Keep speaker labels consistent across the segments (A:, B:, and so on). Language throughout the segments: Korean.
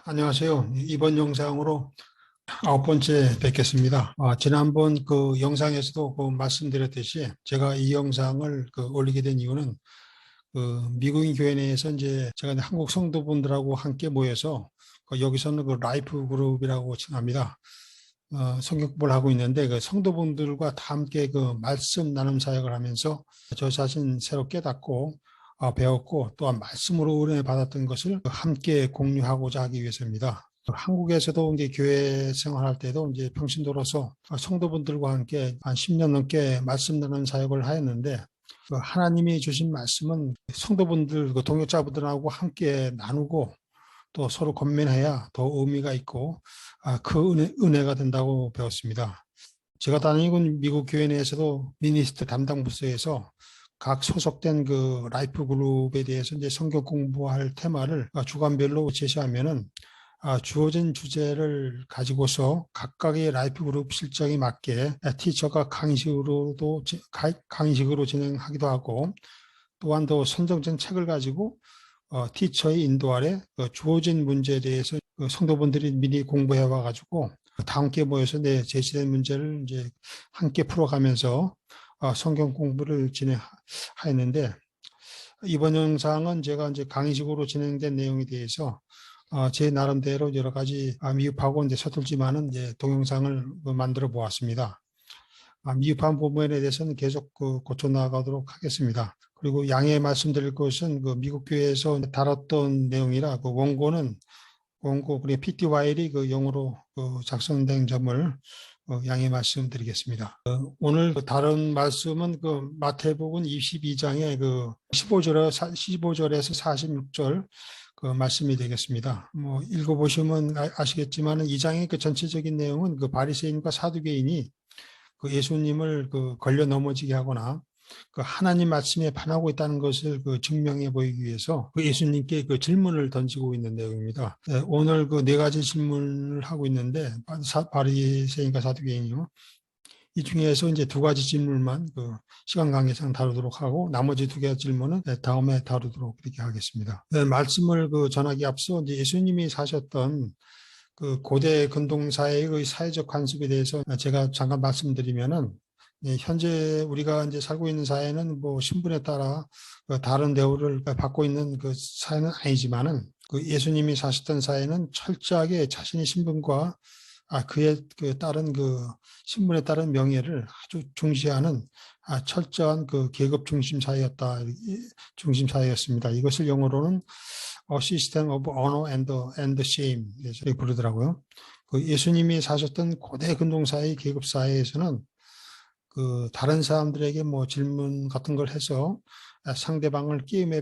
A: 안녕하세요. 이번 영상으로 아홉 번째 뵙겠습니다. 지난번 그 영상에서도 말씀드렸듯이 제가 이 영상을 올리게 된 이유는 미국인 교회 내에서 이제 제가 이제 한국 성도분들하고 함께 모여서 여기서는 라이프 그룹이라고 칭합니다. 성경 공부를 하고 있는데 성도분들과 다 함께 말씀 나눔 사역을 하면서 저 자신 새로 깨닫고 배웠고 또한 말씀으로 은혜 받았던 것을 함께 공유하고자 하기 위해서입니다. 한국에서도 이제 교회 생활할 때도 이제 평신도로서 성도분들과 함께 한 10년 넘게 말씀 나눔 사역을 하였는데 하나님이 주신 말씀은 성도분들, 동역자분들하고 함께 나누고 또 서로 권면해야 더 의미가 있고 그 은혜가 된다고 배웠습니다. 제가 다니고 미국 교회 내에서도 미니스트 담당 부서에서 각 소속된 라이프 그룹에 대해서 이제 성경 공부할 테마를 주간별로 제시하면은 주어진 주제를 가지고서 각각의 라이프 그룹 실정에 맞게 티처가 강의식으로 진행하기도 하고 또한 더 선정된 책을 가지고 티처의 인도 아래 주어진 문제에 대해서 성도분들이 미리 공부해 와가지고 다 함께 모여서 제시된 문제를 이제 함께 풀어가면서 성경 공부를 진행하였는데 이번 영상은 제가 이제 강의식으로 진행된 내용에 대해서 제 나름대로 여러 가지 미흡하고 이제 서툴지만은 이제 동영상을 만들어 보았습니다. 미흡한 부분에 대해서는 계속 고쳐 나가도록 하겠습니다. 그리고 양해 말씀드릴 것은 미국 교회에서 다뤘던 내용이라 원고 그리고 PTYL이 영어로 작성된 점을 양해 말씀드리겠습니다. 오늘 다른 말씀은 마태복음 22장의 15절에서 46절 말씀이 되겠습니다. 읽어보시면 아시겠지만 이 장의 전체적인 내용은 바리새인과 사두개인이 예수님을 걸려 넘어지게 하거나 하나님 말씀에 반하고 있다는 것을 증명해 보이기 위해서 예수님께 질문을 던지고 있는 내용입니다. 오늘 네 가지 질문을 하고 있는데 바리새인과 사두개인이요. 이 중에서 이제 두 가지 질문만 시간 관계상 다루도록 하고 나머지 두 개의 질문은 다음에 다루도록 이렇게 하겠습니다. 말씀을 전하기 앞서 이제 예수님이 사셨던 고대 근동사회의 사회적 관습에 대해서 제가 잠깐 말씀드리면은 현재 우리가 이제 살고 있는 사회는 신분에 따라 다른 대우를 받고 있는 사회는 아니지만은 예수님이 사셨던 사회는 철저하게 자신의 신분과 그에 따른 신분에 따른 명예를 아주 중시하는 철저한 계급 중심 사회였습니다. 이것을 영어로는 System of Honor and Shame 이렇게 부르더라고요. 예수님이 사셨던 고대 근동사회 계급 사회에서는 다른 사람들에게 질문 같은 걸 해서 상대방을 게임에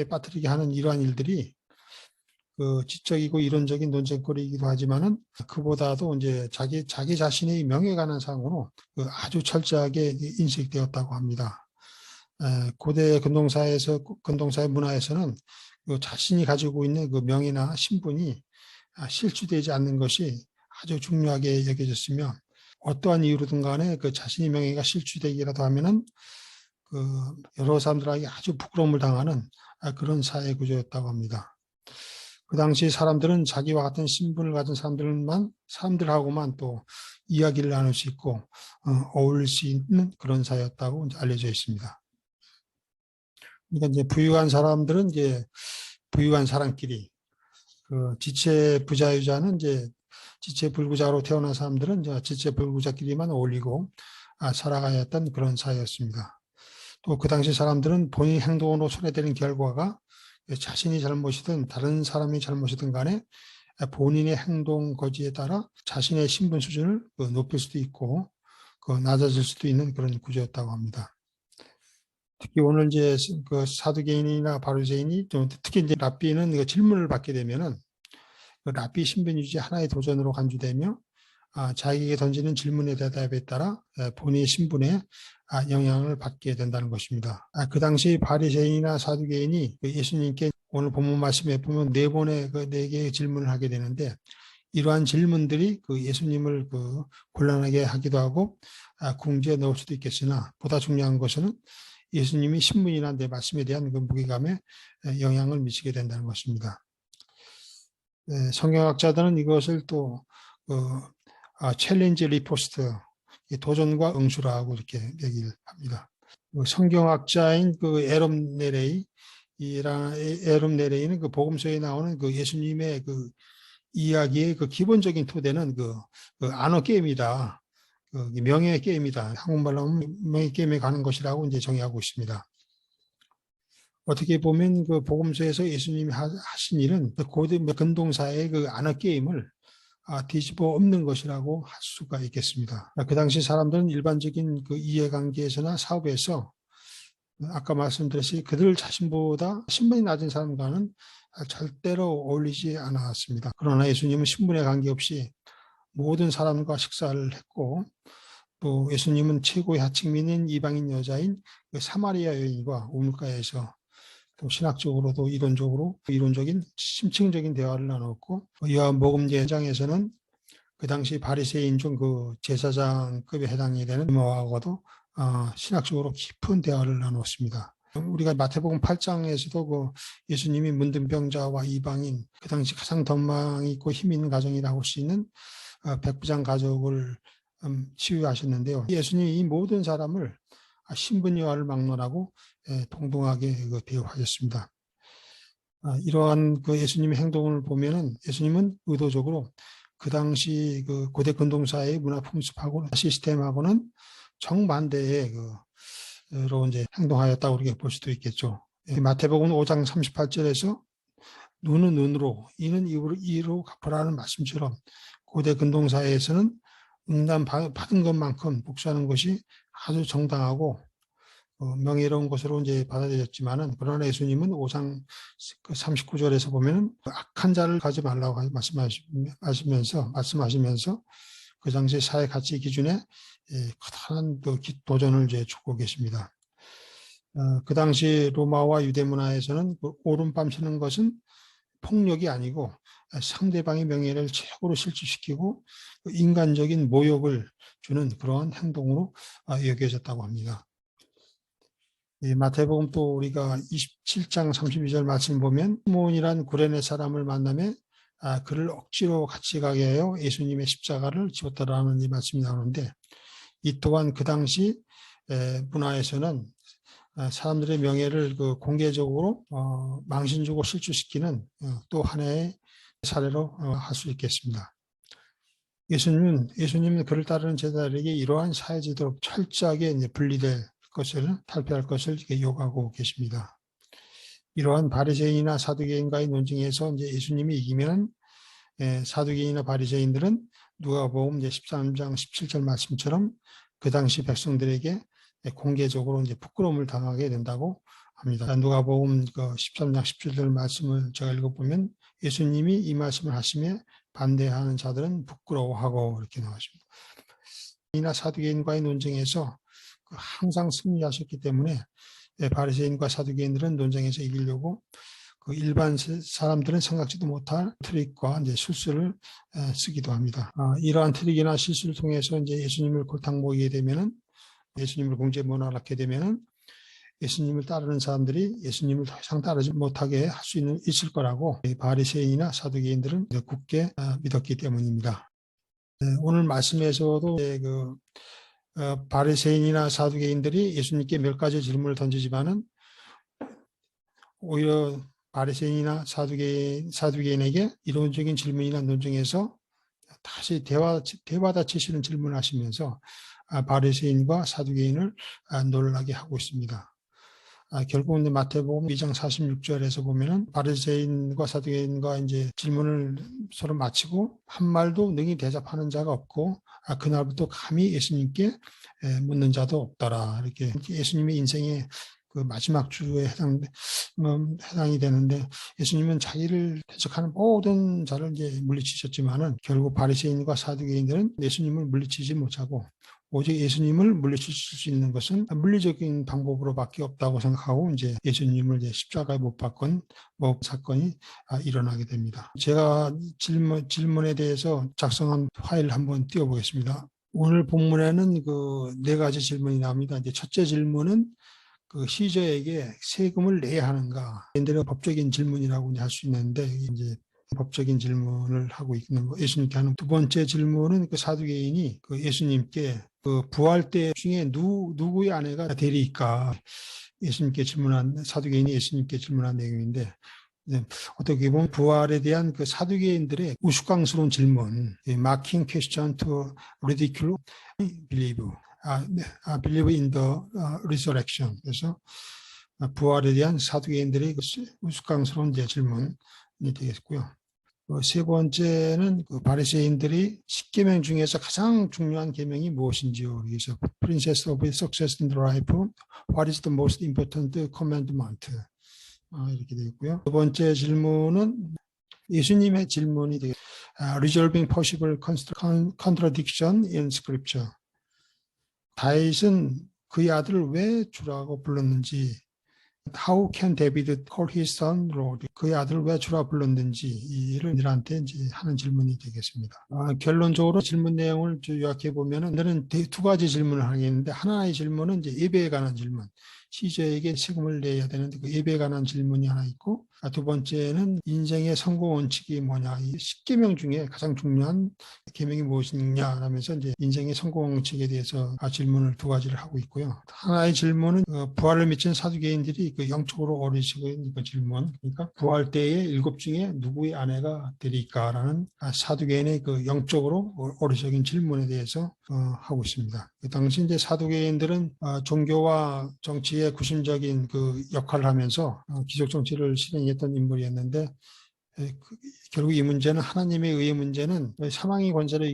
A: 빠뜨리게 하는 이러한 일들이 지적이고 이론적인 논쟁거리이기도 하지만은 그보다도 이제 자기 자신의 명예관한 상으로 아주 철저하게 인식되었다고 합니다. 고대 근동사회 문화에서는 자신이 가지고 있는 명예나 신분이 실추되지 않는 것이 아주 중요하게 여겨졌으며 어떠한 이유로든 간에 자신의 명예가 실추되기라도 하면은 여러 사람들에게 아주 부끄러움을 당하는 그런 사회 구조였다고 합니다. 그 당시 사람들은 자기와 같은 신분을 가진 사람들하고만 또 이야기를 나눌 수 있고 어울릴 수 있는 그런 사회였다고 알려져 있습니다. 그러니까 이제 부유한 사람들은 이제 부유한 사람끼리, 지체 부자유자는 이제 지체 불구자로 태어난 사람들은 이제 지체 불구자끼리만 어울리고 살아가야 했던 그런 사회였습니다. 또 그 당시 사람들은 본인 행동으로 손해되는 결과가 자신이 잘못이든 다른 사람이 잘못이든 간에 본인의 행동 거지에 따라 자신의 신분 수준을 높일 수도 있고 낮아질 수도 있는 그런 구조였다고 합니다. 특히 오늘 이제 사두개인이나 바리새인이 특히 이제 랍비는 질문을 받게 되면은 랍비 신분 유지 하나의 도전으로 간주되며 자기에게 던지는 질문의 대답에 따라 본인의 신분에 영향을 받게 된다는 것입니다. 그 당시 바리새인이나 사두개인이 예수님께 오늘 본문 말씀에 보면 네 개의 질문을 하게 되는데 이러한 질문들이 예수님을 곤란하게 하기도 하고 궁지에 넣을 수도 있겠으나 보다 중요한 것은 예수님이 신분이나 내 말씀에 대한 무게감에 영향을 미치게 된다는 것입니다. 성경학자들은 이것을 또 챌린지 리포스트, 도전과 응수라고 이렇게 얘기를 합니다. 성경학자인 에럼 네레이, 에럼 네레이는 그 복음서에 나오는 그 예수님의 그 이야기의 그 기본적인 토대는 그 안어 게임이다. 명예 게임이다. 한국말로 하면 명예 게임에 가는 것이라고 이제 정의하고 있습니다. 어떻게 보면 그 복음서에서 예수님이 하신 일은 고대 근동사의 그 안어 게임을 뒤집어 엎는 것이라고 할 수가 있겠습니다. 그 당시 사람들은 일반적인 그 이해관계에서나 사업에서 아까 말씀드렸듯이 그들 자신보다 신분이 낮은 사람과는 절대로 어울리지 않았습니다. 그러나 예수님은 신분에 관계없이 모든 사람과 식사를 했고, 또 예수님은 최고의 하층민인 이방인 여자인 그 사마리아 여인과 우물가에서 또 신학적으로도 이론적인 심층적인 대화를 나눴고, 요한복음 현장에서는 그 당시 바리새인 중 그 제사장급에 해당이 되는 이모하고도 신학적으로 깊은 대화를 나눴습니다. 우리가 마태복음 8장에서도 그 예수님이 문둥병자와 이방인, 그 당시 가장 덕망이 있고 힘 있는 가정이라고 할 수 있는 백부장 가족을 치유하셨는데요. 예수님이 이 모든 사람을 신분여하를 막론하고 동등하게 비유하셨습니다. 이러한 그 예수님의 행동을 보면은 예수님은 의도적으로 그 당시 그 고대 근동사의 문화 풍습하고 시스템하고는 정반대의 로 이제 행동하였다고 우리가 볼 수도 있겠죠. 마태복음 5장 38절에서 눈은 눈으로, 이는 이로 갚으라는 말씀처럼 고대 근동사회에서는 응답 받은 것만큼 복수하는 것이 아주 정당하고 명예로운 것으로 이제 받아들였지만은, 그러나 예수님은 5장 39절에서 보면은 악한 자를 가지 말라고 말씀하시면서 그 당시 사회 가치 기준에 커다란 도전을 이제 주고 계십니다. 그 당시 로마와 유대 문화에서는 오른밤 치는 것은 폭력이 아니고 상대방의 명예를 최고로 실추시키고 인간적인 모욕을 주는 그러한 행동으로 여겨졌다고 합니다. 마태복음 또 우리가 27장 32절 말씀 보면 시몬이란 구레네 사람을 만나며 그를 억지로 같이 가게 하여 예수님의 십자가를 지었다라는 이 말씀이 나오는데, 이 또한 그 당시 문화에서는 사람들의 명예를 공개적으로 망신 주고 실추시키는 또 하나의 사례로 할 수 있겠습니다. 예수님은 그를 따르는 제자들에게 이러한 사회제도로 철저하게 분리될 것을, 탈피할 것을 요구하고 계십니다. 이러한 바리새인이나 사두개인과의 논쟁에서 이제 예수님이 이기면은 사두개인이나 바리새인들은 누가복음 13장 17절 말씀처럼 그 당시 백성들에게 공개적으로 이제 부끄러움을 당하게 된다고 합니다. 누가복음 13장 17절 말씀을 제가 읽어보면 예수님이 이 말씀을 하시며 반대하는 자들은 부끄러워하고 이렇게 나왔습니다. 이나 사두개인과의 논쟁에서 항상 승리하셨기 때문에 바리새인과 사두개인들은 논쟁에서 이기려고 일반 사람들은 생각지도 못할 트릭과 이제 실수를 쓰기도 합니다. 이러한 트릭이나 실수를 통해서 이제 예수님을 골탕 먹이게 되면은, 예수님을 공제문화하게 되면은 예수님을 따르는 사람들이 예수님을 더 이상 따르지 못하게 할 수 있을 거라고 바리새인이나 사두개인들은 굳게 믿었기 때문입니다. 오늘 말씀에서도 바리새인이나 사두개인들이 예수님께 몇 가지 질문을 던지지만은 오히려 바리새인이나 사두개인에게 이론적인 질문이나 논쟁에서 다시 대화다치시는 질문을 하시면서 바리새인과 사두개인을 놀라게 하고 있습니다. 결국은 마태복음 2장 46절에서 보면은 바리새인과 사두개인과 이제 질문을 서로 마치고 한 말도 능히 대답하는 자가 없고 그날부터 감히 예수님께 묻는 자도 없더라. 이렇게 예수님의 인생의 그 마지막 주에 해당이 되는데, 예수님은 자기를 대적하는 모든 자를 이제 물리치셨지만은 결국 바리새인과 사두개인들은 예수님을 물리치지 못하고 오직 예수님을 물리칠 수 있는 것은 물리적인 방법으로밖에 없다고 생각하고 이제 예수님을 이제 십자가에 못 박은 사건이 일어나게 됩니다. 제가 질문에 대해서 작성한 파일을 한번 띄워보겠습니다. 오늘 본문에는 그 네 가지 질문이 나옵니다. 이제 첫째 질문은 그 시저에게 세금을 내야 하는가? 얘들의 법적인 질문이라고 할 수 있는데, 이제 법적인 질문을 하고 있는 거. 예수님께 하는 두 번째 질문은 그 사두개인이 그 예수님께 그 부활 때 중에 누구의 아내가 되리까? 예수님께 질문한 사두개인이 예수님께 질문한 내용인데 어떻게 보면 부활에 대한 그 사두개인들의 우스꽝스러운 질문, marking question to ridicule believe, believe in the resurrection. 그래서 부활에 대한 사두개인들의 우스꽝스러운 질문이 되겠고요. 세 번째는 그 바리새인들이 10계명 중에서 가장 중요한 계명이 무엇인지요. 그래서 Princess of Success in the Life, What is the most important commandment? 이렇게 되어 있고요. 두 번째 질문은 예수님의 질문이 되겠습니다. Resolving possible contradiction in Scripture. 다윗은 그의 아들을 왜 주라고 불렀는지, How can David call his son Lord? 그의 아들을 왜 주라 불렀는지 이들한테 이제 하는 질문이 되겠습니다. 결론적으로 질문 내용을 요약해 보면은 오늘은 두 가지 질문을 하겠는데 하나의 질문은 이제 예배에 관한 질문. 시저에게 세금을 내야 되는데 그 예배에 관한 질문이 하나 있고 두 번째는 인생의 성공 원칙이 뭐냐. 이 10계명 중에 가장 중요한 계명이 무엇이냐 하면서 이제 인생의 성공 원칙에 대해서 질문을 두 가지를 하고 있고요. 하나의 질문은 부활을 믿는 사두개인들이 그 영적으로 어리시고 있는 그 질문. 그러니까 부활 때에 7 중에 누구의 아내가 되리까라는 사두개인의 그 영적으로 어리석인 질문에 대해서 하고 있습니다. 그 당시 이제 사두개인들은 종교와 정치의 구심적인 그 역할을 하면서 기독 정치를 실행했던 인물이었는데 결국 이 문제는 하나님의 의의 문제는 사망의 권세를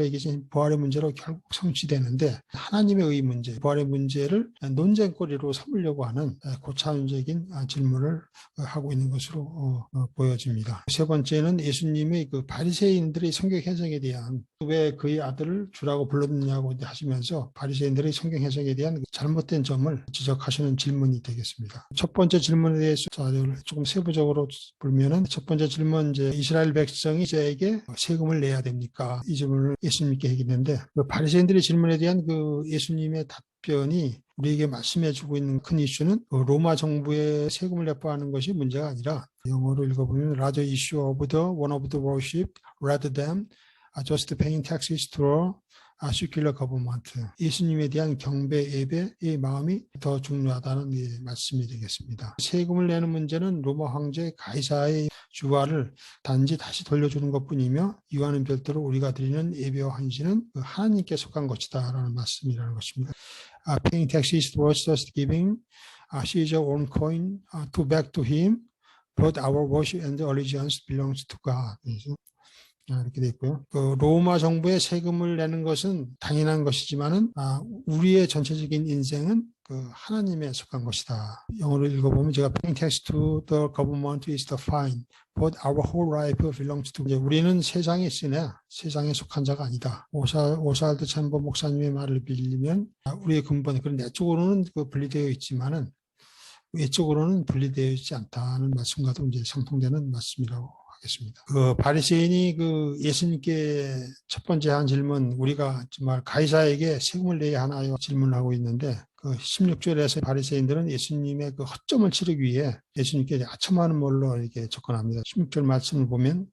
A: 이기신 부활의 문제로 결국 성취되는데 하나님의 의 문제, 부활의 문제를 논쟁거리로 삼으려고 하는 고차원적인 질문을 하고 있는 것으로 보여집니다. 세 번째는 예수님의 그 바리새인들의 성경 해석에 대한 왜 그의 아들을 주라고 불렀느냐고 하시면서 바리새인들의 성경 해석에 대한 잘못된 점을 지적하시는 질문이 되겠습니다. 첫 번째 질문에 대해서 조금 세부적으로 보면은 첫 번째 질문 이제 이스라엘 백성이 저에게 세금을 내야 됩니까? 이 질문을 예수님께 했는데 그 바리새인들의 질문에 대한 그 예수님의 답변이 우리에게 말씀해주고 있는 큰 이슈는 로마 정부에 세금을 납부하는 것이 문제가 아니라 영어로 읽어보면 larger issue of the one of the worship rather than just paying taxes to secular government. 예수님에 대한 경배, 예배의 마음이 더 중요하다는 말씀이 되겠습니다. 세금을 내는 문제는 로마 황제 가이사의 주화를 단지 다시 돌려주는 것뿐이며 이와는 별도로 우리가 드리는 예배와 헌신은 하나님께 속한 것이다라는 말씀이라는 것입니다. Paying taxes was just giving Caesar own coin to back to him, but our worship and allegiance belongs to God. 이렇게 돼 있고요. 그 로마 정부에 세금을 내는 것은 당연한 것이지만은 우리의 전체적인 인생은 그 하나님에 속한 것이다. 영어로 읽어보면 제가 paying tax to the government is the fine, but our whole life belongs to. 이제 우리는 세상에 쓰냐 세상에 속한 자가 아니다. 오사알드 참보 목사님의 말을 빌리면 우리의 근본 그런 내적으로는 그 분리되어 있지만은 외적으로는 분리되어 있지 않다는 말씀과도 이제 상통되는 말씀이라고. 그 바리새인이 그 예수님께 첫 번째 한 질문, 우리가 정말 가이사에게 세금을 내야 하나요? 질문을 하고 있는데 그 16절에서 바리새인들은 예수님의 그 허점을 치르기 위해 예수님께 아첨하는 말로 이렇게 접근합니다. 16절 말씀을 보면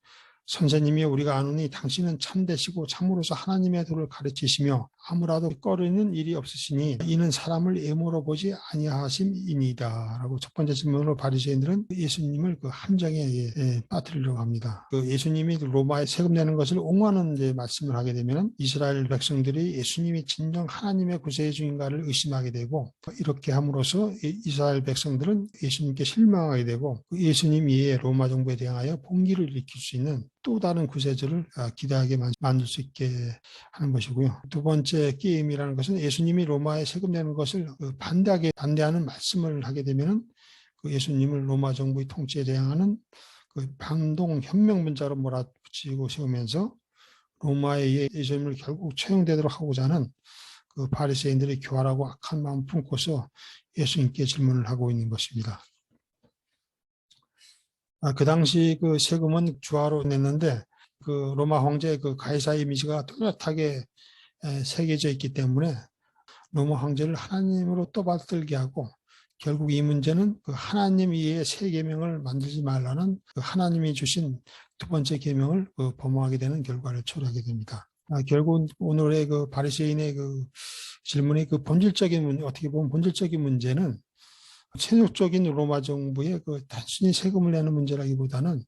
A: 선생님이 우리가 아노니 당신은 참되시고 참으로서 하나님의 도를 가르치시며 아무라도 꺼리는 일이 없으시니 이는 사람을 애모로 보지 아니하심이니이다 라고 첫 번째 질문으로 바리새인들은 예수님을 그 함정에 빠뜨리려고 합니다. 그 예수님이 로마에 세금 내는 것을 옹호하는 이제 말씀을 하게 되면 이스라엘 백성들이 예수님이 진정 하나님의 구세의 주인가를 의심하게 되고 이렇게 함으로써 이스라엘 백성들은 예수님께 실망하게 되고 예수님 이외에 로마 정부에 대하여 봉기를 일으킬 수 있는 또 다른 구세주를 기대하게 만들 수 있게 하는 것이고요. 두 번째 게임이라는 것은 예수님이 로마에 세금 내는 것을 반대하는 말씀을 하게 되면 그 예수님을 로마 정부의 통치에 대항하는 그 반동 혁명분자로 몰아붙이고 세우면서 로마에 의해 예수님을 결국 처형되도록 하고자 하는 그 바리새인들의 교활하고 악한 마음 품고서 예수님께 질문을 하고 있는 것입니다. 그 당시 그 세금은 주화로 냈는데 그 로마 황제 그 가이사 이미지가 뚜렷하게 새겨져 있기 때문에 로마 황제를 하나님으로 떠받들게 하고 결국 이 문제는 그 하나님 이외의 새 계명을 만들지 말라는 그 하나님이 주신 두 번째 계명을 범하게 되는 결과를 초래하게 됩니다. 결국 오늘의 그 바리새인의 그 질문의 그 본질적인 문제, 어떻게 보면 본질적인 문제는 세속적인 로마 정부의 그 단순히 세금을 내는 문제라기보다는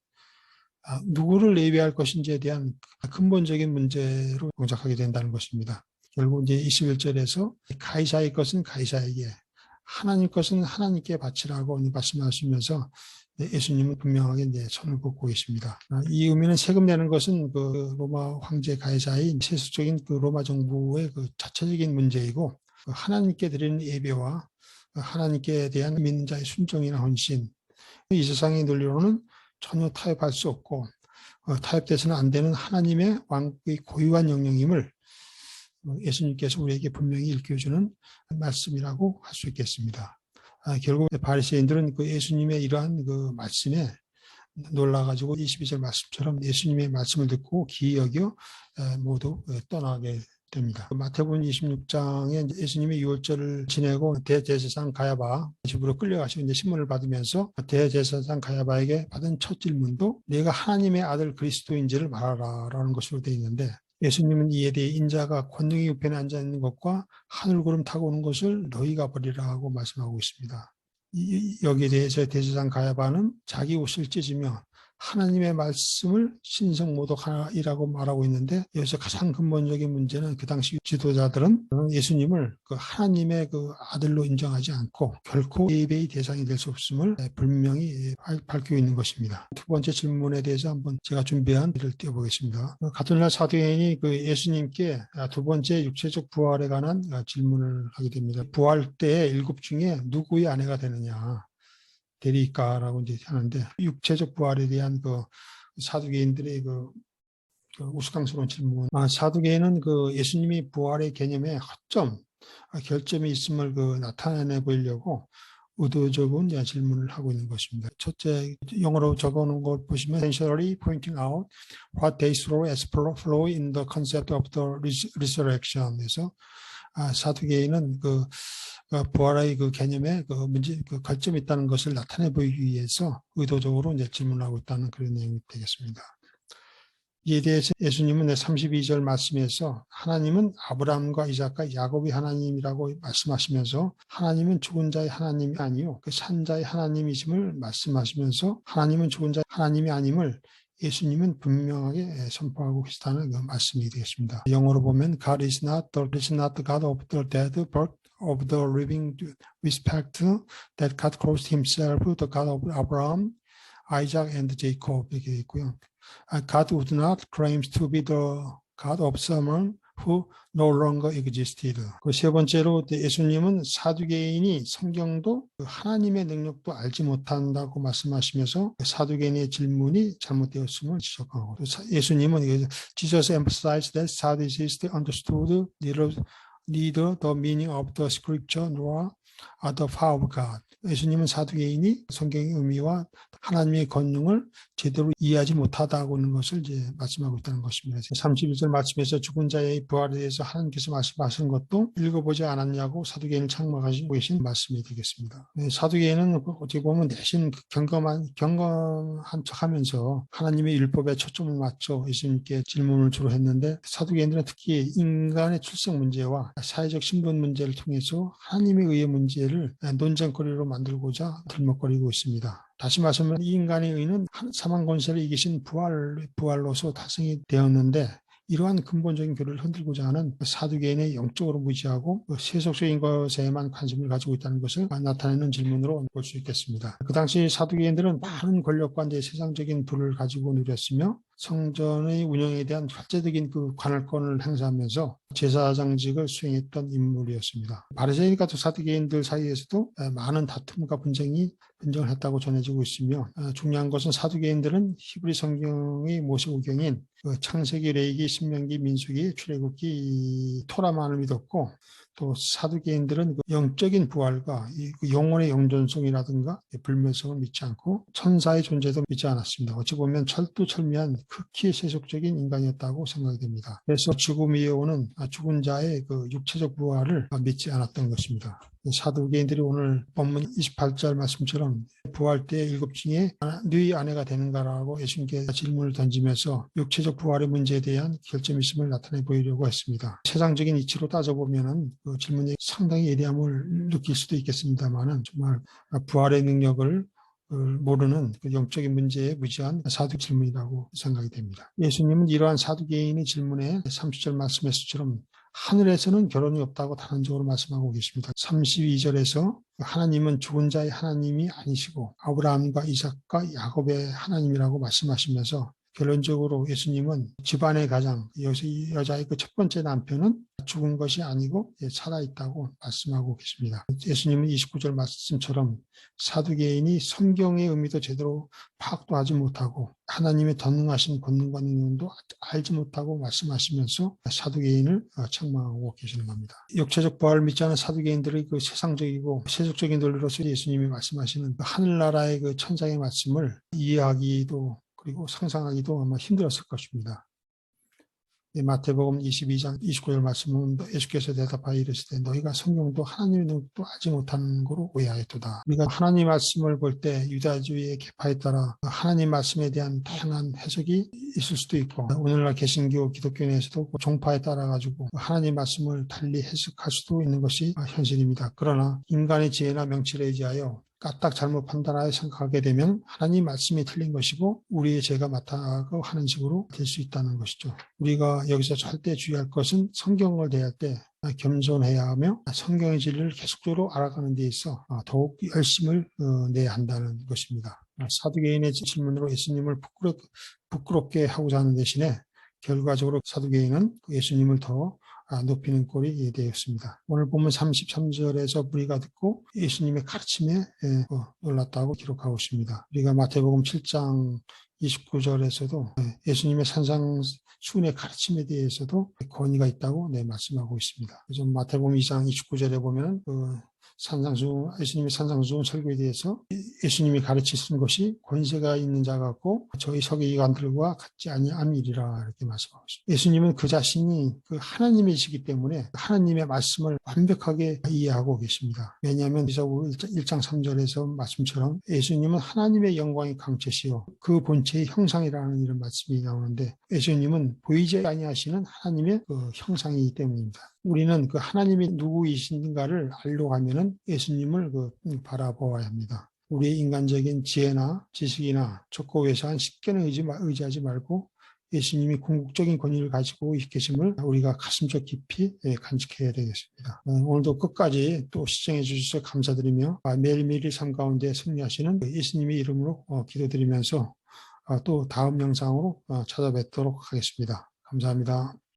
A: 누구를 예배할 것인지에 대한 근본적인 문제로 동작하게 된다는 것입니다. 결국 이제 21절에서 가이사의 것은 가이사에게, 하나님 것은 하나님께 바치라고 말씀하시면서 예수님은 분명하게 이제 손을 긋고 계십니다. 이 의미는 세금 내는 것은 그 로마 황제 가이사의 세속적인 그 로마 정부의 그 자체적인 문제이고, 하나님께 드리는 예배와 하나님께 대한 믿는 자의 순종이나 헌신, 이 세상의 논리로는 전혀 타협할 수 없고 타협돼서는 안 되는 하나님의 왕국의 고유한 영역임을 예수님께서 우리에게 분명히 일깨워주는 말씀이라고 할 수 있겠습니다. 결국 바리새인들은 그 예수님의 이러한 그 말씀에 놀라가지고 22절 말씀처럼 예수님의 말씀을 듣고 기이 여겨 모두 떠나게 됩니다. 마태복음 26장에 예수님이 유월절을 지내고 대제사장 가야바 집으로 끌려가시고 이제 신문을 받으면서 대제사장 가야바에게 받은 첫 질문도 내가 하나님의 아들 그리스도인지를 말하라라는 것으로 되어 있는데, 예수님은 이에 대해 인자가 권능의 우편에 앉아 있는 것과 하늘구름 타고 오는 것을 너희가 보리라 하고 말씀하고 있습니다. 여기에 대해서 대제사장 가야바는 자기 옷을 찢으며 하나님의 말씀을 신성모독하이라고 말하고 있는데, 여기서 가장 근본적인 문제는 그 당시 지도자들은 예수님을 그 하나님의 그 아들로 인정하지 않고 결코 예배의 대상이 될 수 없음을 분명히 밝히고 있는 것입니다. 두 번째 질문에 대해서 한번 제가 준비한 글을 띄워보겠습니다. 같은 날 사도행전이 그 예수님께 두 번째 육체적 부활에 관한 질문을 하게 됩니다. 부활 때의 일곱 중에 누구의 아내가 되느냐? 되리까라고 이제 하는데, 육체적 부활에 대한 그 사두개인들의 그 우스꽝스러운 질문. 사두개인은 그 예수님이 부활의 개념에 허점, 결점이 있음을 그 나타내 보이려고 의도적인 질문을 하고 있는 것입니다. 첫째, 영어로 적어놓은 걸 보시면 essentially pointing out what they saw as flaw in the concept of the resurrection. 그래서 사두개인은 그 부활의 그 개념에 그 문제, 그 관점이 있다는 것을 나타내 보이기 위해서 의도적으로 이제 질문하고 있다는 그런 내용이 되겠습니다. 이에 대해서 예수님은 32절 말씀에서 하나님은 아브라함과 이삭과 야곱의 하나님이라고 말씀하시면서 하나님은 죽은 자의 하나님이 아니요 그 산 자의 하나님이심을 말씀하시면서 하나님은 죽은 자의 하나님이 아님을 예수님은 분명하게 선포하고 계시다는 그 말씀이 되겠습니다. 영어로 보면 God is not the God of the dead, but of the living, respect that God calls himself the God of Abraham, Isaac, and Jacob 이렇게 되어 있고요. God would not claim to be the God of someone who no longer existed. 그 세 번째로 예수님은 사두개인이 성경도 하나님의 능력도 알지 못한다고 말씀하시면서 사두개인의 질문이 잘못되었음을 지적하고, 예수님은 Jesus emphasized that Sadducees understood neither the meaning of the scripture nor the power of God. 예수님은 사두개인이 성경의 의미와 하나님의 권능을 제대로 이해하지 못하다고 하는 것을 이제 말씀하고 있다는 것입니다. 31절 말씀에서 죽은 자의 부활에 대해서 하나님께서 말씀하신 것도 읽어보지 않았냐고 사두개인을 책망하시고 계신 말씀이 되겠습니다. 사두개인은 어떻게 보면 대신 경건한 척하면서 하나님의 율법에 초점을 맞춰 예수님께 질문을 주로 했는데, 사두개인들은 특히 인간의 출생 문제와 사회적 신분 문제를 통해서 하나님에 의해 문제를 논쟁거리로 만들고자 들먹거리고 있습니다. 다시 말하면 이 인간의 의는 사망 권세를 이기신 부활로서 달성이 되었는데, 이러한 근본적인 교리를 흔들고자 하는 사두개인의 영적으로 무지하고 세속적인 것에만 관심을 가지고 있다는 것을 나타내는 질문으로 볼 수 있겠습니다. 그 당시 사두개인들은 많은 권력과 세상적인 부를 가지고 누렸으며 성전의 운영에 대한 절대적인 그 관할권을 행사하면서 제사장직을 수행했던 인물이었습니다. 바리새인 같은 사두개인들 사이에서도 많은 다툼과 분쟁을 했다고 전해지고 있으며, 중요한 것은 사두개인들은 히브리 성경의 모세오경인 그 창세기, 레위기, 신명기, 민수기, 출애굽기, 토라만을 믿었고 또 사두개인들은 그 영적인 부활과 그 영혼의 영존성이라든가 불멸성을 믿지 않고 천사의 존재도 믿지 않았습니다. 어찌 보면 철두철미한 극히 세속적인 인간이었다고 생각이 됩니다. 그래서 죽음 이에 오는 죽은 자의 그 육체적 부활을 믿지 않았던 것입니다. 사두개인들이 오늘 본문 28절 말씀처럼 부활 때 일곱 중에 너희 아내가 되는가라고 예수님께 질문을 던지면서 육체적 부활의 문제에 대한 결점 있음을 나타내 보이려고 했습니다. 세상적인 이치로 따져보면은 그 질문에 상당히 예리함을 느낄 수도 있겠습니다만은 정말 부활의 능력을 모르는 그 영적인 문제에 무지한 사두 질문이라고 생각이 됩니다. 예수님은 이러한 사두개인의 질문에 30절 말씀에서처럼 하늘에서는 결혼이 없다고 단언적으로 말씀하고 계십니다. 32절에서 하나님은 죽은 자의 하나님이 아니시고 아브라함과 이삭과 야곱의 하나님이라고 말씀하시면서 결론적으로 예수님은 집안의 가장, 여자의 그 첫 번째 남편은 죽은 것이 아니고 살아있다고 말씀하고 계십니다. 예수님은 29절 말씀처럼 사두개인이 성경의 의미도 제대로 파악도 하지 못하고 하나님의 던능하신 권능과 능력도 알지 못하고 말씀하시면서 사두개인을 책망하고 계시는 겁니다. 육체적 부활을 믿지 않은 사두개인들의 그 세상적이고 세속적인 논리로서 예수님이 말씀하시는 하늘나라의 그 천상의 말씀을 이해하기도 그리고 상상하기도 아마 힘들었을 것입니다. 마태복음 22장 29절 말씀은 예수께서 대답하여 이르시되 너희가 성경도 하나님의 능력도 알지 못하는 거로 오해하였도다. 우리가 하나님 말씀을 볼 때 유다주의의 계파에 따라 하나님 말씀에 대한 다양한 해석이 있을 수도 있고 오늘날 개신교 기독교 내에서도 종파에 따라 가지고 하나님 말씀을 달리 해석할 수도 있는 것이 현실입니다. 그러나 인간의 지혜나 명치에 의지하여 까딱 잘못 판단하여 생각하게 되면 하나님 말씀이 틀린 것이고 우리의 죄가 맞다고 하는 식으로 될 수 있다는 것이죠. 우리가 여기서 절대 주의할 것은 성경을 대할 때 겸손해야 하며 성경의 진리를 계속적으로 알아가는 데 있어 더욱 열심을 내야 한다는 것입니다. 사두개인의 질문으로 예수님을 부끄럽게 하고자 하는 대신에 결과적으로 사두개인은 예수님을 더 높이는 꼴이 되었습니다. 오늘 보면 33절에서 무리가 듣고 예수님의 가르침에 놀랐다고 기록하고 있습니다. 우리가 마태복음 7장 29절에서도 예수님의 산상수훈의 가르침에 대해서도 권위가 있다고 말씀하고 있습니다. 그래서 마태복음 2장 29절에 보면 예수님의 산상수훈 설교에 대해서 예수님이 가르치신 것이 권세가 있는 자 같고 저희 서기관들과 같지 아니함이리라 이렇게 말씀하고 있습니다. 예수님은 그 자신이 그 하나님이시기 때문에 하나님의 말씀을 완벽하게 이해하고 계십니다. 왜냐하면 이사고 1장 3절에서 말씀처럼 예수님은 하나님의 영광이 강체시요 그 본체의 형상이라는 이런 말씀이 나오는데 예수님은 보이지 아니하시는 하나님의 그 형상이기 때문입니다. 우리는 그 하나님이 누구이신가를 알려고 하면은 예수님을 바라보아야 합니다. 우리의 인간적인 지혜나 지식이나 족고외사한 식견에 의지하지 말고 예수님이 궁극적인 권위를 가지고 계심을 우리가 가슴속 깊이 간직해야 되겠습니다. 오늘도 끝까지 또 시청해 주셔서 감사드리며 매일매일의 삶 가운데 승리하시는 예수님의 이름으로 기도드리면서 또 다음 영상으로 찾아뵙도록 하겠습니다. 감사합니다.